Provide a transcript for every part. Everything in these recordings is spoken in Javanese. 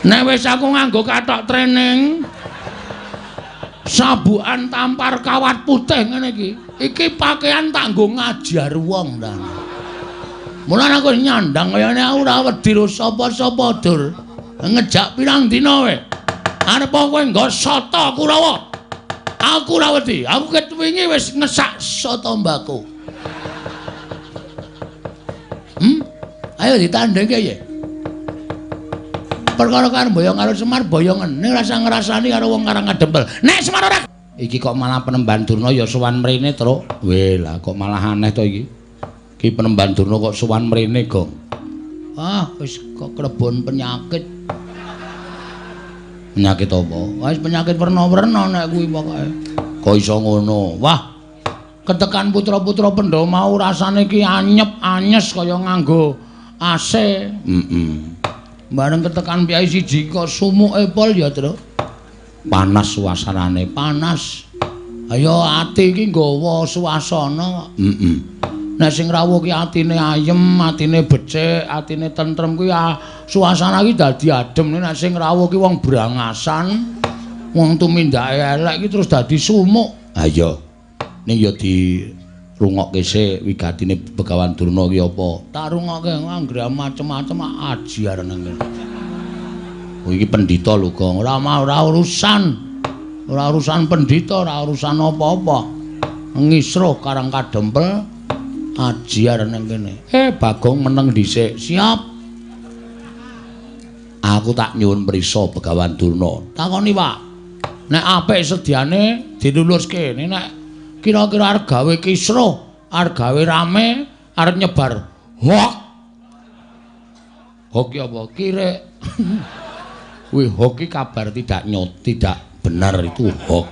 Nek wis aku nganggo kathok training sabukan tampar kawat putih ngene iki. Iki pakaian tak nggo ngajar wong ta. Mulane aku nyandang kaya ngene aku ora wedi lho sapa-sapa dur. Ngejak pirang dina wae. Arep kowe nggo soto Kurawa. Aku ora wedi. Aku ket wingi wis ngesak soto mbako. Ayo ditandhengke ya. Perkara karo boyong karo Semar boyongen ning rasa ngrasani karo wong Karang Kadempel. Nek Semar ora iki kok malah Penemban Durna ya sowan mrene, Truk. Weh, lah kok malah aneh to iki. Ki Penemban Durna kok sowan mrene, Gong. Ah, wis kok klebon penyakit. Penyakit apa? Wis penyakit werna-werna nek kuwi pokoke. Kok iso ngono? Wah. Ketekan putra-putra Pendhawa mau rasane ki anyep, anyes kaya nganggo AC. Bareng ketekan piyai siji kok sumuke pol ya, Truk. Panas suasanane, panas. Ayo ati iki nggawa suasana. Nek sing rawuh ki atine ayem, atine becik, atine tentrem kuwi suasana ki dadi adem. Nek sing rawuh ki wong brangasan, wong tumindake elek ki terus dadi sumuk. Ha iya. Ning ya di rungokke sik wigatine Begawan Durna ki apa? Tak rungokke anggere macem-macem ajiar nang kene. Oh iki pendhita lho, Gong. Ora urusan. Ora urusan pendhita, ora urusan apa-apa. Ngisruh Karang Kadempel ajiar nang kene. Bagong meneng dhisik. Siap. Aku tak nyuwun prisa Begawan Durna. Takoni, Pak. Nek apik sediane diluluske. Nek kira-kira arep gawe kisruh, arep gawe rame, arep nyebar hoax. Hoax apa? Kirek. Kuwi hoax ki kabar tidak benar itu hoax.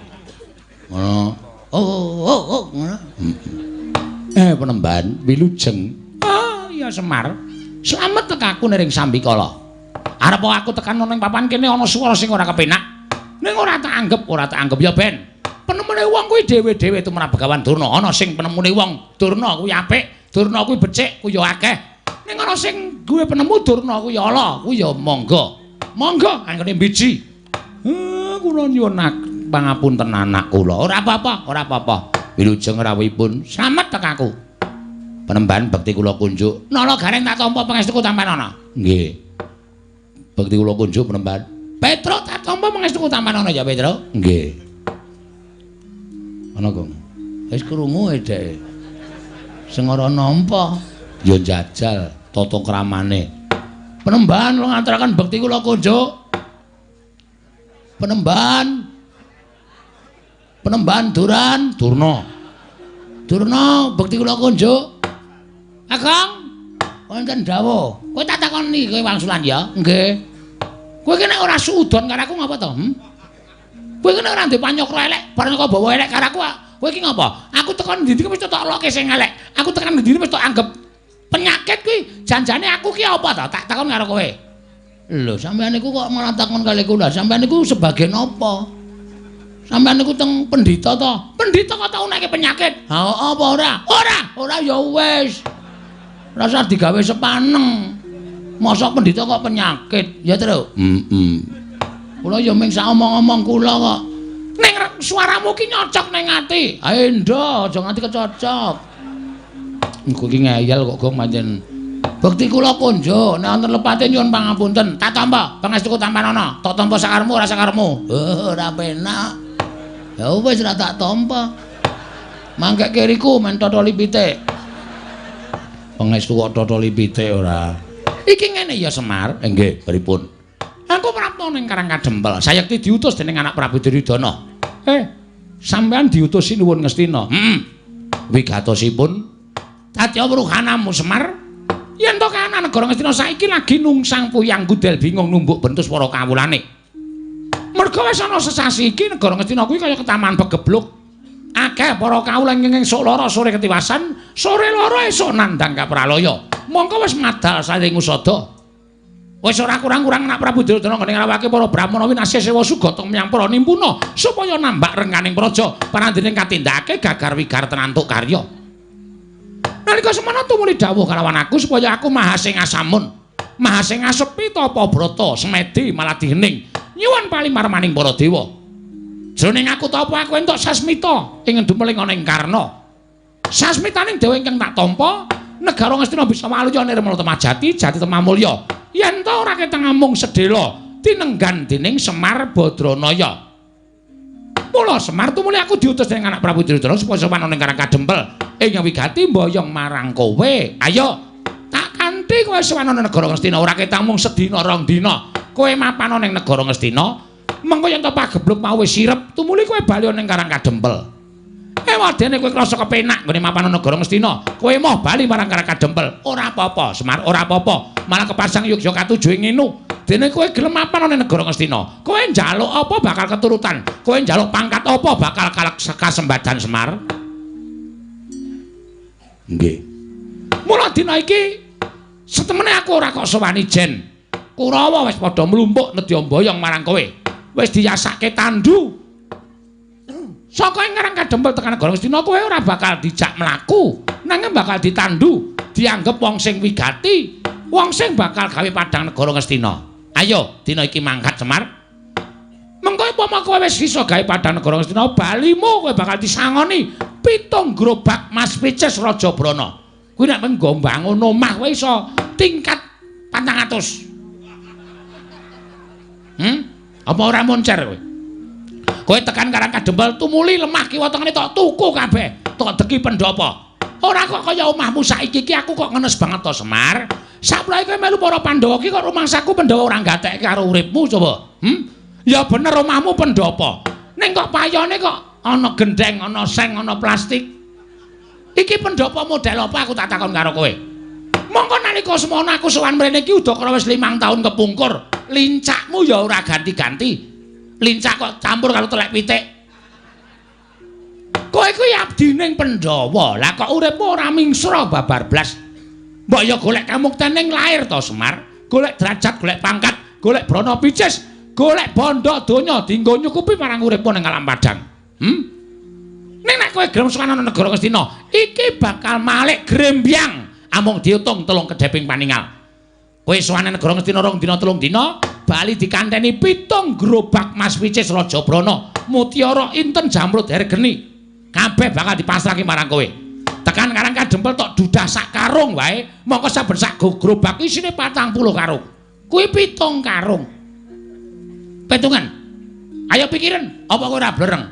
Ngono. Oh, ngono. Penemban wilujeng. Ah, iya Semar. Slamet tekaku ning Sambikala. Arep aku tekan ning papan kene ana swara sing ora kepenak. Ning ora tak anggap ya Ben. Penemune wong kuwi dhewe-dhewe tumrap Begawan Durna. Ana sing penemune wong Durna kuwi apik, Durna kuwi becik, kuwi ya akeh. Ning ana sing duwe penemu Durna kuwi ya ala, kuwi ya monggo. Monggo angkene biji. Kula nyuwun pangapunten anak kula. Ora apa-apa. Wilujeng rawuhipun slamet tekaku. Penemban bekti kula kunjuk. Nala gareng tak tampa pangestuku tampanana. Nggih. Bekti kula kunjuk Penemban. Petruk tak tampa pangestuku tampanana ya Petruk. Nggih. Ana Gong. Wis krungu dhek. Sing ora nampa ya njajal tata kramane. Penemban kula ngaturaken bekti kula kunjuk. Penemban Durna. Bekti kula kunjuk. Agong, wonten dawuh. Kowe tak takoni kowe wangsulan ya? Nggih. Kowe ki nek ora suudon karo aku ngapa to? Kowe kene ora ndek panyokro elek, bareng kok bawa elek karo aku. Kowe iki ngapa? Aku tekan ndi iki wis tak lokke sing elek. Aku tekan ndi wis tak anggap penyakit kuwi. Janjane aku ki apa to? Tak takon karo kowe. Lho, sampeyan niku kok malah takon kali kula. Sampeyan niku sebagian apa? Sampeyan niku teng pendhita to? Pendhita kok tau nekke penyakit? Ha apa ora? Ora ya wis. Rasa digawe sepaneng. Mosok pendhita kok penyakit? Ya, Truk. Kula ya mung sak omong-omong kula kok. Ning suaramu ki nyocok ning ati. Ae ndo, aja nganti kecocok. Engko ki ngeyel kok Gong pancen. Bekti kula kunjuk, nek wonten lepate nyuwun pangapunten. Tak tampa pangestuku tampanana. Tak tampa sakarmu ora sakarmu. Ora penak. Ya wis ora tak tampa. Mangke kiriku men totoli pitik. Pangestu kok totoli pitik ora. Iki ngene ya Semar. Nggih, pripun? Aku prapta ning Karang Kadempel. Sayekti diutus dening anak Prabu Duryudana. Sampean diutusi nuwun Ngastina. Wigatosipun Tatya Wruhanamu Semar. Yen to kahanan negara Ngastina saiki lagi nungsang puyang gudel bingung numbuk bentus para kawulane. Merga wis ana sesasi iki negara Ngastina kuwi kaya ketaman begebluk. Akeh para kawula nging sok lara sore ketiwasan, sore lara esuk nandhang kapralaya. Mongko wis madal saling usada. Wis ora kurang-kurang anak Prabu Duryudana nggone ngrawake para brahmana winasih sewa sugata menyang para nimpuna supaya nambak rengganing praja panandene katindakake gagar wigar tenantuk karya. Nalika semana tumuli dawuh kalawan aku supaya aku mahasing asamun Mahasing asepi ta apa brata semedi malah dihening. Nyuwun palimarmaning para dewa. Jroning aku ta apa aku entuk sasmita ing ndemeling ana ing Karna. Sasmitaning dewa ingkang tak tampa negara Ngastina bisa maluya nirmala temajati jati temamulya. Yen ta ora keteng amung sedhela tinenggan dening Semar Badranaya. Mula Semar tumuli aku diutus dening anak Prabu Duryudana supaya sowan ana ing Karang Kadempel ing wigati mboyong marang kowe. Ayo tak kanthi kowe sowan ana negara Ngastina ora keteng mung sedina rong dina. Kowe mapan ana ing negara Ngastina, mengko yen to pagebluk mau wis sirep, tumuli kowe bali ana ing Karang Kadempel. Wadene kowe krasa kepenak nggone mapan ana negara Ngastina, kowe moh bali marang Karang Kadempel. Ora apa-apa, Semar, ora apa-apa. Malah kepasang Yogya katujuh ing ngenu. Dene kowe gelem mapan ana ing negara Ngastina. Kowe njaluk apa bakal keturutan? Kowe njaluk pangkat apa bakal kasembadan Semar? Nggih. Mula dina iki setemene aku ora kok sowan ijen. Kurawa wis padha mlumpuk nedya mboyong marang kowe. Wis diyasake tandu. Saka ing Karang Kadempel tekan negara Ngastina kowe ora bakal dijak mlaku, nanging bakal ditandu, dianggep wong sing wigati, wong sing bakal gawe padang negara Ngastina. Ayo, dina iki mangkat Semar. Mengko upama kowe wis bisa gawe padang negara Ngastina, balimu kowe bakal disangoni 7 gerobak Mas Pices Raja Brana. Kuwi nek menggo mbangun omah kowe iso tingkat 400. Apa ora moncer kowe? Kowe tekan Karang Kadempel tumuli lemah kiwa tengene tok tuku kabeh, tok deki pendopo. Ora kok kaya omahmu saiki iki aku kok ngenes banget to Semar. Saprahe kowe melu para Pandhawa iki kok rumangsaku Pandhawa ora gatekke karo uripmu coba. Ya bener omahmu pendopo. Ning kok payone kok ana gendeng, ana seng, ana plastik. Iki pendopo model apa aku tak takon karo kowe. Mongko nalika semono aku sowan mrene iki udakara wis 5 taun kepungkur. Lincakmu ya ora ganti-ganti. Lincak kok campur karo telek pitik. Kowe kuwi abdining Pandhawa. Lah kok uripmu ora mingsra babar blas. Mbok ya golek kamuktening lair to Semar. Golek derajat, golek pangkat, golek brana picis, golek bondo donya dienggo nyukupi marang uripmu ning alam padang. Ning nek kowe gelem sowan ana negara Ngastina, iki bakal malik grembyang amung diutung 3 kedheping paningal. Kowe sowan negara Ngastina 2 dina 3 dina bali dikanteni 7 gerobak Mas Picis Raja Brana, mutiara inten jamrut hergeni. Kabeh bakal dipasrahke marang kowe. Tekan Karang Kadempel tok dudah sak karung wae, mongko saben sak gerobak isine 40 karung. Kuwi 7 karung. Petungan. Ayo pikirin, apa kowe ora blereng?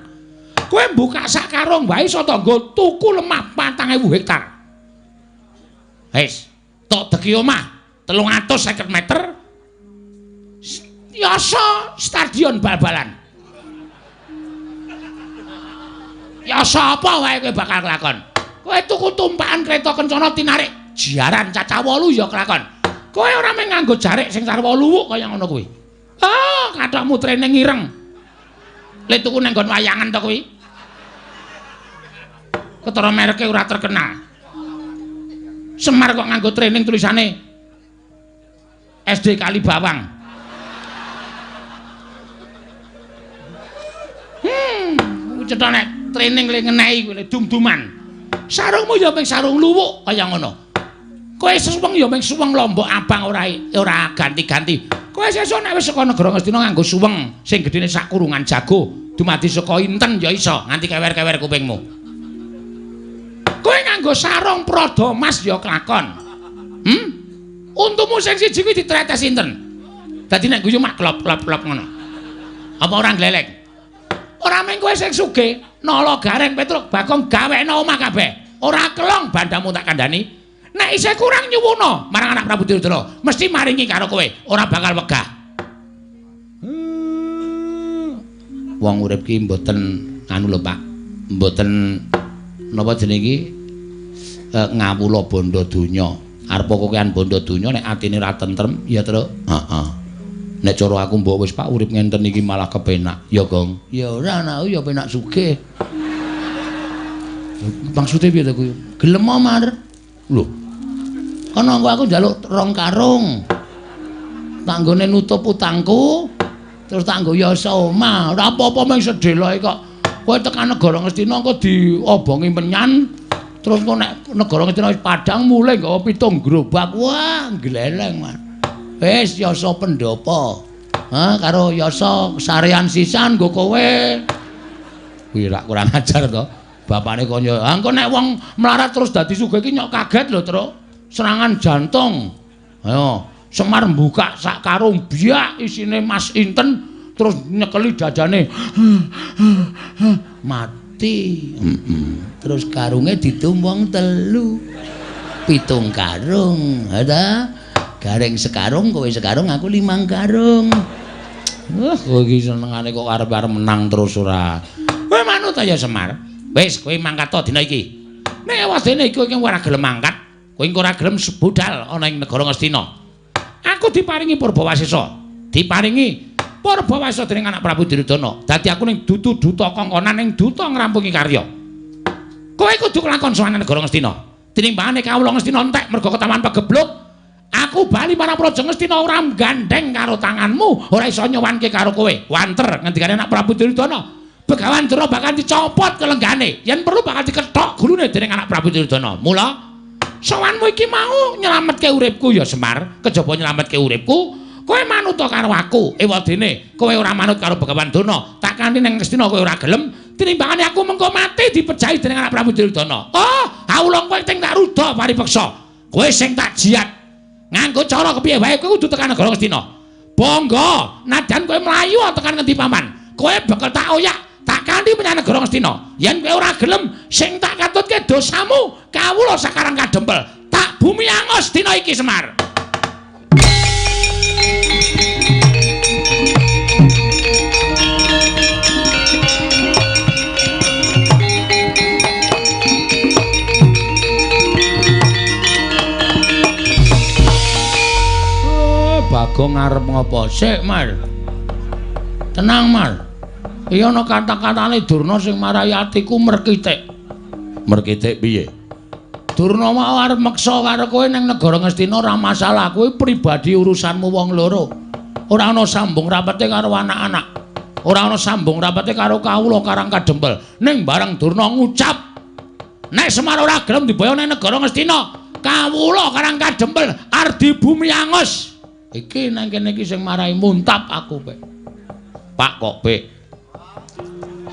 Kowe buka sak karung wae iso to nggo tuku lemah 4.000 hektar. Wis, tok deki omah 350 meter. Yasa stadion bal-balan. Yasa apa wae kowe bakal kelakon. Kowe tuku tumpakan kereta kencana tinarik jiaran cacah 8 ya kelakon. Kowe ora mung nganggo jarik sing sarwa luwuk kaya ngono kuwi. Ah, kathokmu training ireng. Le tuku nang nggon wayangan to kuwi. Ketara mereke ora terkenal. Semar kok nganggo training tulisane SD Kali Bawang. Cetha nek training le ngenehi kuwi dum-duman. Sarungmu ya mung sarung luwuk kaya ngono. Kowe suweng ya mung suweng lombok abang ora ganti-ganti. Kowe sesuk nek wis saka negara Ngastina nganggo suweng sing gedene sak kurungan jago, dumadi saka inten ya iso nganti kewer-kewer kupingmu. Kowe nganggo sarung prada emas ya kelakon. Untumu sing siji kuwi ditretes inten. Dadi nek guyu mak klop-klop ngono. Apa ora glelek? Ora mung kowe sing sugih, nala gareng Petruk Bagong gawekno omah kabeh. Ora kelong bandamu tak kandhani. Nek isih kurang nyuwuna marang anak Prabu Duryudana, mesti maringi karo kowe, ora bakal wegah. Wong urip ki mboten anu lho, Pak. Mboten napa jenenge iki ngawula bondo donya. Arep kokean bondo donya nek atine ra tentrem ya terus. Heeh. Nek cara aku mbok wis Pak urip ngenten iki malah kepenak. Ya, Gong. Ya ora ana ya penak sugih. Maksude piye to kuwi? Gelem Mar. Lho. Kana aku njaluk 2 karung. Tak nggone nutup utangku. Terus tak nggo yasa omah. Ora apa-apa mung sedhelae kok. Kowe tekan negara Ngastina kok diobongi menyan. Terus kok nek negara Ngastina wis padang mulai nggawa 7 gerobak. Wah, gleleng, Mas. Wis Yasa Pendopo. Karo Yasa sarean sisan nggo kowe. Kuwi rak kurang ajar to. Bapakne kaya, engko nek wong melarat terus dadi sugih iki nyok kaget lho, Truk. Serangan jantung. Ayo, Semar mbuka sak karung biak isine Mas Inten terus nyekeli dadane. Mati. Terus karunge ditumbang 3. 7 karung. Ada gareng sekarung, kowe sekarung, aku 5 karung. Kowe iki senengane kok arep-arep menang terus ora. Kowe manut ya Semar. Wis kowe mangkat to dina iki. Nek wadene iki kowe ora gelem mangkat, kowe ora gelem budal ana ing negara Ngastina. Aku diparingi Purbawasesa. Diparingi Purbawasesa dening anak Prabu Duryudana. Dadi aku ning dutu duta kongkonan ning duta ngrampungi karya. Kowe kudu kelakon sowan negara Ngastina. Tinimbangane kawula Ngastina entek mergo ketaman pagebluk. Aku bali marang Praja Ngastina ora gandeng karo tanganmu, ora iso nyowanke karo kowe. Wanter ngendikane anak Prabu Duryudana. Begawan Dara bakal dicopot kelenggane. Yen perlu bakal dikethok gulune dening anak Prabu Duryudana. Mula sowanmu iki mau nyelametke uripku ya Semar. Kejaba nyelametke uripku, kowe manut karo aku. Ewadene kowe ora manut karo Begawan Dara. Tak kanthi ning Ngastina kowe ora gelem, tinimbangane aku mengko mati dipejahi dening anak Prabu Duryudana. Oh, kawula kowe ting tak ruda paripeksa. Kowe sing tak jiat. Nganggo cara kepiye wae kowe kudu tekan negara Ngastina. Bangga, najan kowe mlayu tekan ngendi paman. Kowe bakal tak oyak. Tak kanthi menyang negara Ngastina. Yen kowe ora gelem, sing tak katutke dosamu, kawula sakarang kadempel. Tak bumi angus dina iki Semar. Bagong ngarep ngopo? Sik, Mar. Tenang, Mar. Iya ana kata-katane Durna sing marahi atiku merkitik. Merkitik piye? Durna mau arep meksa karo kowe ning negara Ngastina ora masalah, kowe pribadi urusanmu wong loro. Ora ana sambung rapete karo anak-anak. Ora ana sambung rapete karo kawula Karang Kadempel. Ning bareng Durna ngucap, nek Semar ora gelem diboyo ning negara Ngastina, kawula Karang Kadempel arep di bumi angus. Iki nang kene iki sing marahi muntap aku, Pek. Pak kok, Pek.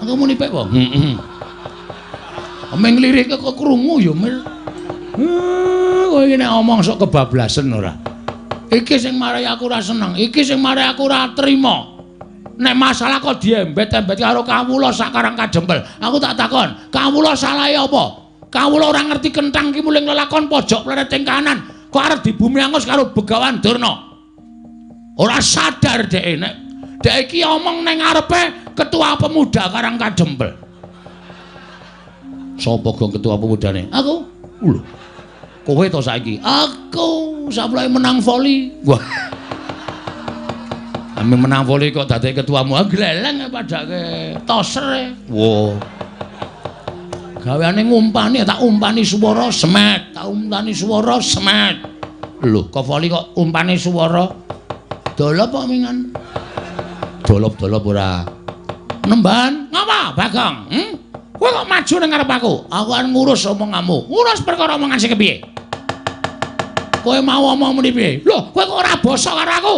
Aku muni Pek, Bang. Ameng lirike kok krungu ya, Mir. Kowe iki nek omong sok kebablasen ora. Iki sing marahi aku ora seneng, iki sing marahi aku ora trima. Nek masalah kok diembet-embet karo kawula sak Karang Kadempel. Aku tak takon, kawula salahe apa? Kawula ora ngerti kenthang ki muling lelakon pojok plereting kanan. Kok arep di bumi angus karo Begawan Durna. Ora sadar dhek nek dhek iki omong ning ngarepe ketua pemuda Karang Kadempel. Sapa gong ketua pemudane? Aku. Lho. Kowe to saiki? Aku saplai menang voli. Wah. Ame menang voli kok dadi ketuamu. Gleleng padake toser. Wo. Gaweane ngumpani tak umpani swara semet, tak umpani swara semet. Lho, kok voli kok umpani swara? Dolop kok mingan. Dolop-dolop ora. Nemban, ngapa, Bagong? Kowe kok maju nang ngarep aku? Aku arep ngurus omonganmu. Ngurus perkara omongan sing kepiye? Kowe mau omong muni piye? Lho, kowe kok ora basa karo aku?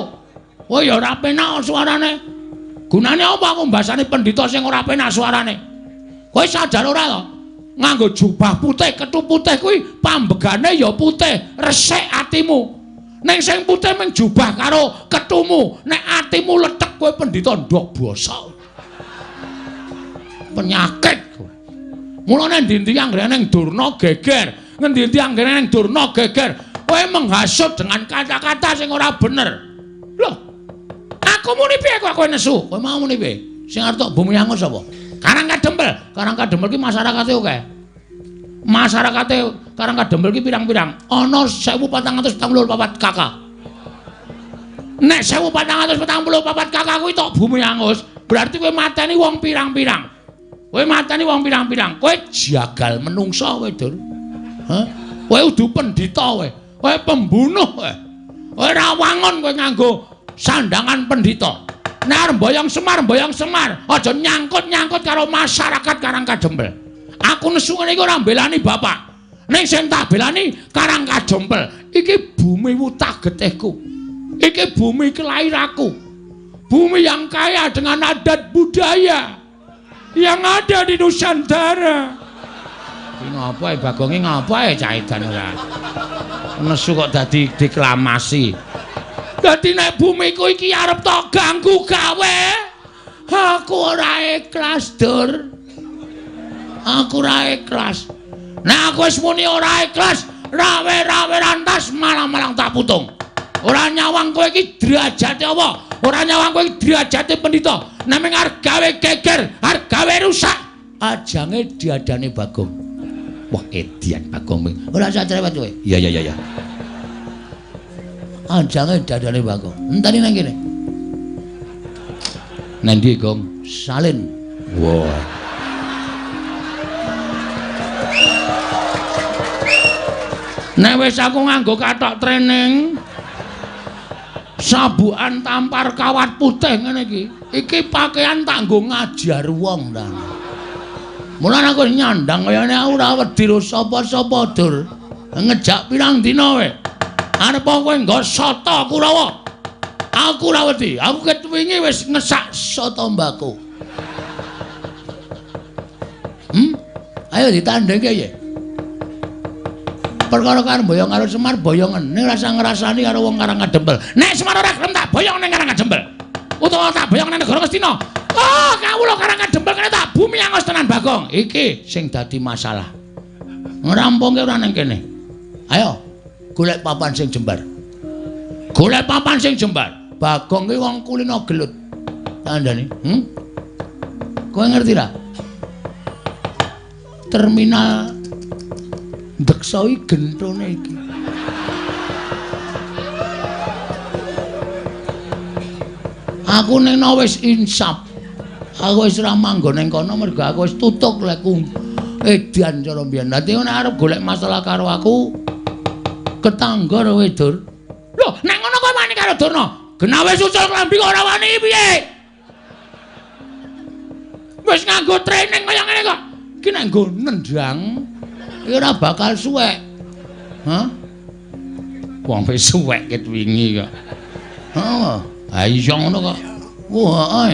Oh ya ora penak suarane. Gunane apa aku mbasani pendhita sing ora penak suarane? Kowe sadar ora to? Nganggo jubah putih, kethu putih kuwi pambegane ya putih, resik atimu. Ning sing putih mung jubah karo kethumu, nek atimu letek kowe pendhita ndok basa. Penyakit kowe. Mulane ndi-ndi anggere ning Durna geger, ngendi-endi anggere ning Durna geger. Kowe menghasut dengan kata-kata sing ora bener. Loh. Aku muni piye kok kowe nesu? Kowe mau muni piye? Sing arep tok bumi angus apa? Karang Kadempel. Karang Kadempel ki masyarakate akeh. Masyarakate Karang Kadempel ki pirang-pirang? Ana 1444 KK. Nek 1444 KK kuwi tok bumi angus, berarti kowe mateni wong pirang-pirang. Kowe mateni wong pirang-pirang. Kowe jagal menungsa kowe, Dur. Hah? Kowe udu pendhita kowe. Kowe pembunuh kowe. Kowe ora wangon kowe nganggo sandangan pendhita. Nek arep mboyong Semar, aja nyangkut-nyangkut karo masyarakat Karang Kadempel. Aku nesu ngene iki ora mbelani bapak. Ning sing tak belani Karang Kadempel. Iki bumi wutah getihku. Iki bumi kelahiranku. Bumi yang kaya dengan adat budaya yang ada di Nusantara. Iki ngapa ya Bagonge ngapa ya caitan ora. Nesu kok dadi deklamasi. Dadi nek bumiku iki arep tok ganggu gawe. Aku ora ikhlas, Dur. Aku ora ikhlas. Nek aku wis muni ora ikhlas, rawe-rawe rantas malang-malang tak putung. Ora nyawang kowe iki derajate apa? Ora nyawang kowe iki derajate pendhita. Nameng arep gawe geger, arep gawe rusak. Ajange diadane Bagong. Wah, edian Bagong. Ora usah cerewet kowe. Iya. Ajange diadane Bagong. Enteni nang kene. Nang ndi, Gong? Salin. Wah. Nek wis aku nganggo kathok training sabukan tampar kawat putih ngene iki. Iki pakaian tak nggo ngajar wong ta. Mulane aku nyandang kaya ngene aku ora wedi sapa-sapa, Dur. Ngejak pirang dina wae. Arep kowe nggo soto Kurawa. Aku ora wedi. Aku ketwingi wis ngesak soto mbako. Ayo ditandheke ya. Perkara karo boyong karo Semar boyongen ning rasa ngrasani karo wong Karangkadempel. Nek Semar ora gelem tak boyong ning Karangkadempel. Utawa tak boyong ning negara Ngastina. Oh, kawula Karangkadempel kene tak bumi angos tenan Bagong. Iki sing dadi masalah. Ngrampungke ora ning kene. Ayo, golek papan sing jembar. Golek papan sing jembar. Bagong ki wong kulino gelut. Tandane, Kowe ngerti ra? Terminal Deksoi gentone iki. Aku ning wis insap. Aku wis ora manggon ning kono mergo aku wis tutuk lekku edan cara mbiyen. Dadi nek arep golek masalah karo aku ketangga kowe, Dur. Lho, nek ngono kowe wani karo Durna. Genawe susul klambi kok ora wani piye? Wis nganggo training kaya ngene kok. Iki nek nggo nendang iki ora bakal suwek. Hah? Wong wis suwek ket wingi kok. Heeh. Ha iya ngono kok. Wah,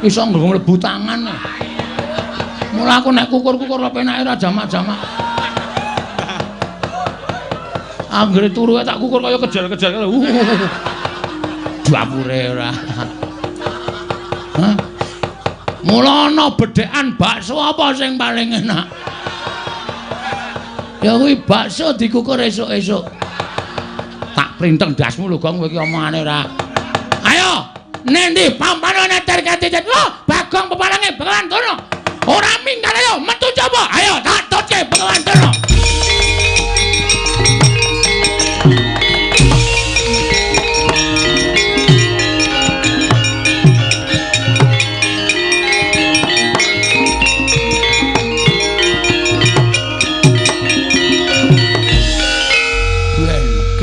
iso mlebu tangan. Mula aku nek kukur-kukur kok penake ora jamak-jamak. Anggere turu tak kukur kaya kejar-kejar. Dapure ora. Hah? Mula ana bedhekan bakso apa sing paling enak? Ya kuwi bakso dikukur esuk-esuk. Tak printeng dasmu lho, Gong, kowe iki omongane ora. Ayo, nendi pampanane terkati. Oh, Bagong pepalange Bengawan Durna. Ora minggal ayo, metu coba. Ayo, tak tutke Bengawan Durna.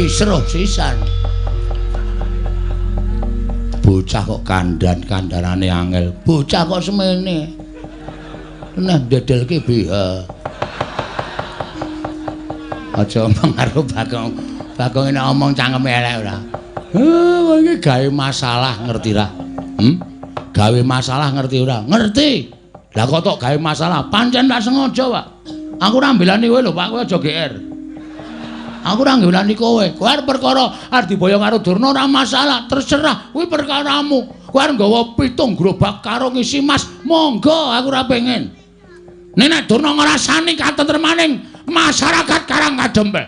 Seruh sisan. Bocah kok kandan-kandanane angel. Bocah kok semene. Nah ndedelke BH. Aja omong karo Bagong. Bagong nek omong cangkeme elek ora. Kowe iki gawe masalah ngerti ra? Gawe masalah ngerti ora? Ngerti. Lah kok tok gawe masalah, pancen tak sengaja, Pak. Aku ora mbelani kowe lho, Pak, kowe aja GR. Aku ora ngelani kowe. Kowe arep perkara arep diboyong karo Durna ora masalah, terserah. Kuwi perkaramu. Kowe arep nggawa 7 gerobak karo ngisi mas, monggo aku ora pengen. Nek Durna ngrasani katentremaning masyarakat Karangkadempel.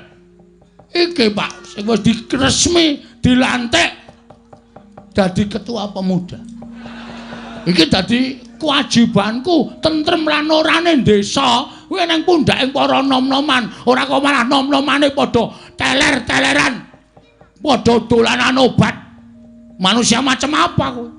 Iki, Pak, sing wis diresmi dilantik dadi ketua pemuda. Iki dadi kewajibanku tentrem lan orane desa. Kuwi nang pundhake para nom-noman, ora kok malah nom-nomane padha teler-teleran. Padha dolanan obat. Manusia macam apa kowe?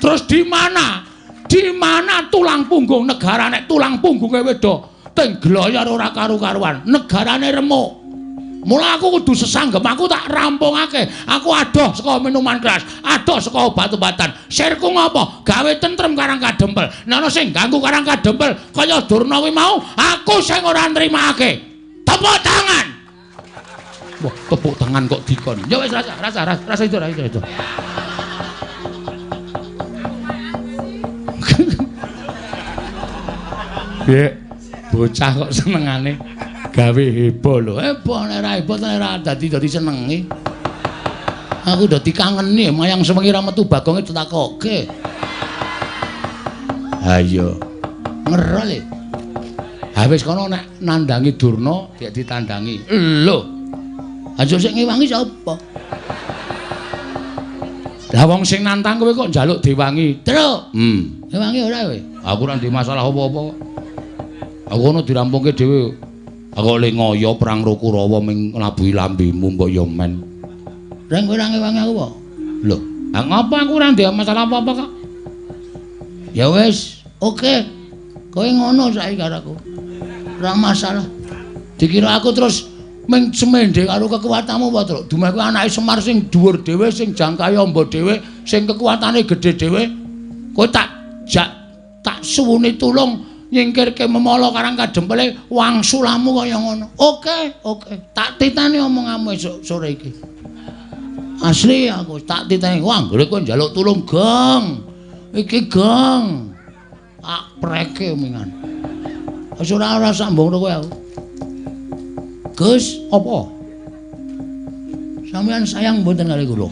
Terus di mana? Di mana tulang punggung negara nek tulang punggunge wedo teng gloyor ora karu-karuan. Negarane remuk. Mula aku kudu sesanggem, aku tak rampungake. Aku adoh saka minuman keras, adoh saka obat-obatan. Sirku ngopo? Gawe tentrem Karangkadempel. Nek ana sing ganggu Karangkadempel kaya Durna kuwi mau, aku sing ora nrimakake. Tepuk tangan. Wah, tepuk tangan kok dikon. Ya wis rasa itu. Ya, bocah kok senengane gawe heboh lho. Heboh nek ra heboh nek ra dadi senengi. Aku dadi kangeni mayang sewengi ra metu bagonge ditakokke. Ayo. Ngerol. Ha wis kono nek nandangi Durna dik ditandangi. Lho. Aja sik ngewangi sapa? Lah wong sing nantang kowe kok njaluk diwangi. Truk. Ngewangi ora kowe? Aku ora ndek masalah apa-apa kok. Aku ono dirampungke dhewe. Aku le ngoyo perang Rukurawa ming nglabuhi lambemu mbok yo men. Reng kowe ora ngewangi aku apa? Lho, ngapa aku ora ndek masalah apa-apa kok? Ya wis, oke. Kowe ngono saiki karo aku. Ora masalah. Dikira aku terus ming semendhe karo kekuwatanmu apa, Truk? Dumeh kowe anake Semar sing dhuwur dhewe, sing jangkae amba dhewe, sing kekuwatane gedhe dhewe. Kowe tak suwuni tulung nyingkirke memala karang kadempele wangsulamu kaya ngono. Oke. Tak titani omonganmu esuk sore iki. Asli aku tak titani. Wah, anggere kowe njaluk tulung, Gong. Iki, Gong. Tak preke omongan. Wis ora sambung karo kowe aku. Gus, apa? Sampeyan sayang mboten kali kula?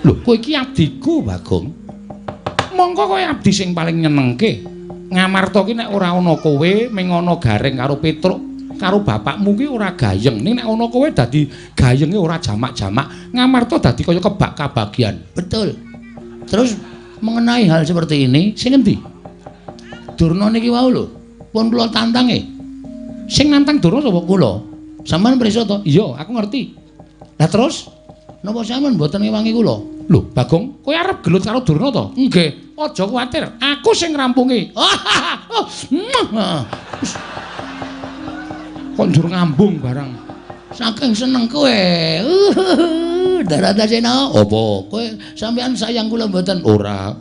Lho, kowe iki abdiku, Bagong. Mongko kowe abdi sing paling nyenengke. Ngamarta ki nek ora ana kowe ming ana Gareng karo Petruk karo bapakmu ki ora gayeng. Ning nek ana kowe dadi gayenge ora jamak-jamak. Ngamarta dadi kaya kebak kabagian. Betul. Terus mengenai hal seperti ini, sing endi? Durna niki wau lho. Pun kula tantange. Sing nantang Durna sapa kula? Sampeyan prisa to? Iya, aku ngerti. Lah terus napa sampeyan mboten ngewangi kula? Lho, Bagong, kowe arep gelut karo Durna to? Nggih. Aja kuwatir, aku sing ngrampungi. Kok njur ngambung barang. Saking seneng kowe. Daratasena apa? Kowe sampeyan sayang kula mboten? Ora.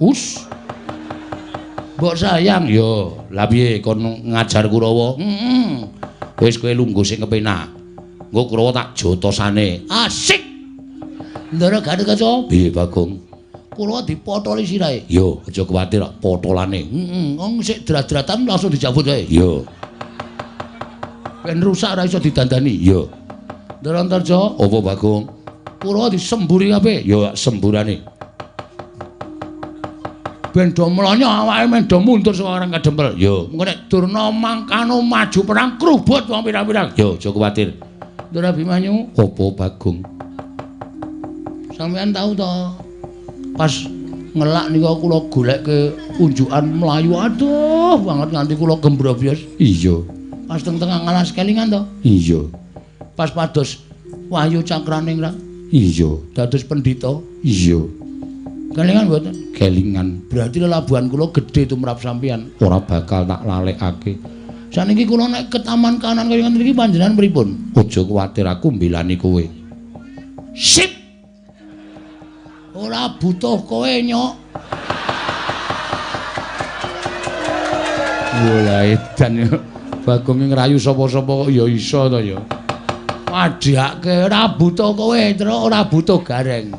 Mbok sayang yo. Lah piye kon ngajar Kurawa? Wis kowe lungguh sing kepenak. Engko Kurawa tak jotosane. Asik. Ndara Gatotkaca. Piye Bagong? Kula dipotoli sirahe. Yo, aja kuwatir potolane. Wong sik drat-dratan langsung dicabut wae. Yo. Ben rusak ora iso didandani. Yo. Ndara Antarja, apa Bagong? Kula disemburi kabeh. Yo, semburane. Ben do mlonyo awake men do mundur saka areng kadempel. Yo, engko nek Durna mangkano maju perang krubut wong pirang-pirang. Yo, aja kuwatir. Ndara Bimanyu, apa Bagong? Sampeyan tahu to? Pas ngelak nika kula goleke unjukan mlayu aduh banget nganti kula gembrobyos. Iya. Pas teng-tengah alas kelingan to? Iya. Pas pados Wahyu Cakraning ra? Iya. Dados pendhita? Iya. Kelingan mboten? Kelingan. Berarti lelabuhan kula gedhe tumrap sampeyan. Ora bakal tak lalekake. Saniki kula nek ke taman kanan kaya ngene iki panjenengan pripun? Aja kuwatir aku mbelani kowe. Sip. Ora butuh kowe nyok. Wala edan yo. Bagong ngrayu sapa-sapa kok ya iso to ya. Padhake ora butuh kowe, Truk, ora butuh Gareng.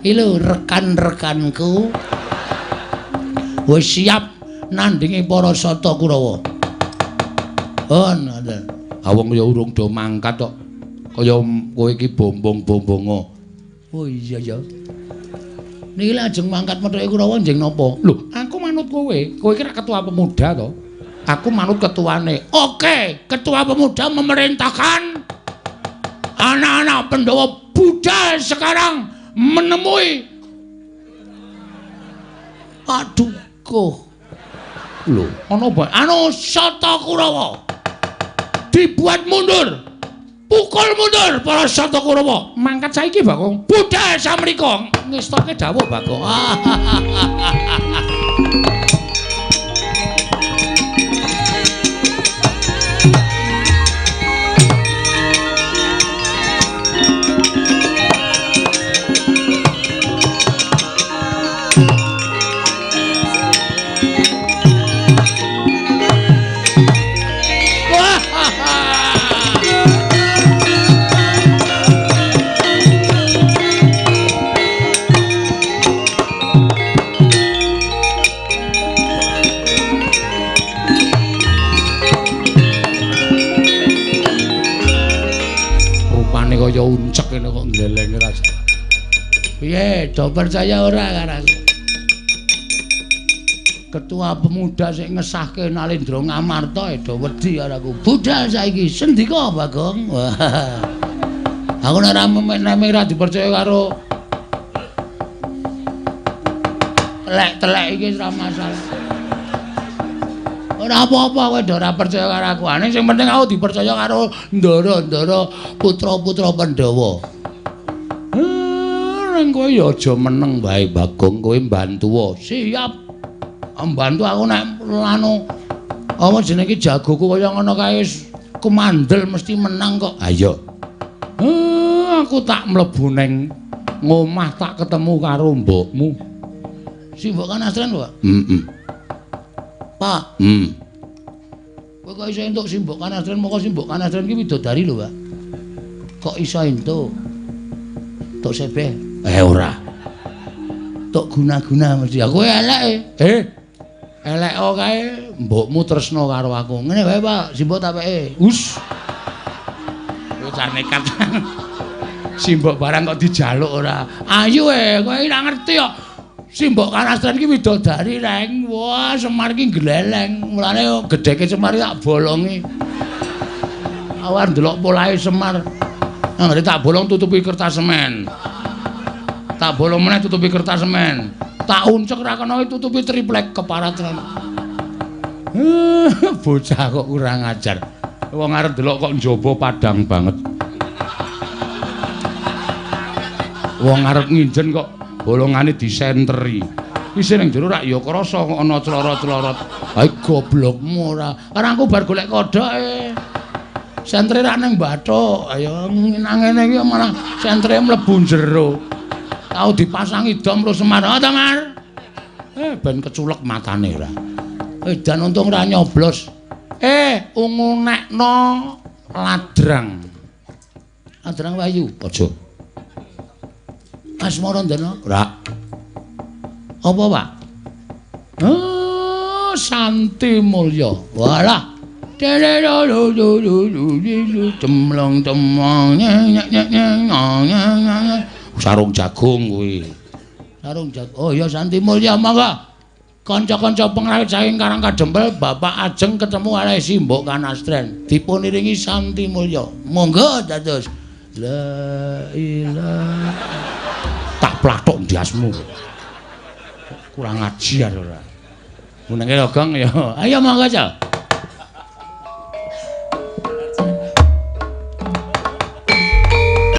Iki lho rekan-rekanku. Wis siap nandingi para Sata Kurawa. Ngoten. Awong ya urung do mangkat kok. Kaya kowe iki bombong-bombongo. Oh iya ya. Niki lajeng mangkat methuke Kurawa njeng napa? Lho, aku manut kowe. Kowe iki ketua pemuda to. Aku manut ketuane. Oke, ketua pemuda memerintahkan anak-anak Pandhawa Buddha sekarang menemui. Aduh kok. Lho, ana apa? Anu Sata Kurawa. Dibuat mundur. Pukul mundur para Sata Kurawa. Mangkat saiki, Bagong. Buddha samrika ngestoke dawuh, Bagong. kene kok ngeleng rasa. Piye, do percaya ora karo aku? Ketua pemuda sing ngesahke Nalendra Ngamarta do wedi karo aku. Budal saiki sendika Bagong. Wah. Aku nek ora dipercaya karo telek iki ora masalah. Ora apa-apa kowe do ora percaya karo aku. Ane sing penting aku dipercaya karo Ndara-ndara putra-putra Pandhawa. Nang kowe ya aja meneng wae Bagong, kowe mbantu. Siap. Mbantu aku nek anu apa jenenge jagoku kaya ngono kae kumandel mesti menang kok. Ayo. Aku tak mlebu ning ngomah tak ketemu karo mbokmu. Si Mbok Kanastren, Pak? Pak. Kowe kok iso entuk si Mbok Kanastren, moko si Mbok Kanastren iki widodari lho, Pak. Kok iso entuk? Tok sebeh. Ora. Tok guna-guna mesti. Aku elek elek kae mbokmu tresno karo aku. Ngene wae, Pak. Si Mbok tapeke. Us. Bocah nekat. Si Mbok barang kok dijaluk ora. Ayo kowe ora ngerti kok. Si Mbok Kanastren iki widodari reng. Wah, Semar iki gleleng. Mulane gedheke Semar tak bolongi. Awar ndelok polahe Semar. Anggere tak bolong tutupi kertas semen. Tak bolong meneh tutupi kertas semen. Tak uncek ra kena tutupi triplek keparatran. Bocah kok kurang ajar. Wong arep delok kok njaba padang banget. Wong arep nginjen kok bolongane disenteri. Wis ning jero rak ya krasa kok ana clorot-clorot. Hai goblokmu ora. Ora aku bar golek kodoke. Sentre rak ning bathuk. Ayo nang ngene iki malah sentre mlebu jero. Tau dipasangi dom terus Semar. Oh, Semar. Ben keculek matane ora. Dan untung ora nyoblos. Ungu nekno ladrang. Ladrang Wayu. Aja. Asmara Ndana? Ora. Apa, Pak? Santi Mulya. Walah. Cemlong-cemlong sarung jagung kuwi. Sarung jagung. Oh ya Santi Mulya mangga. Kanca-kanca pengrawit saking Karang Kadempel, Bapak ajeng ketemu karo si Mbok Kanastren. Dipuniringi Santi Mulya. Monggo dados. La ilaha. Tak plathuk ndiasmu. Kurang ajar ora. Menenge Gong ya. Ayo monggo, Cak.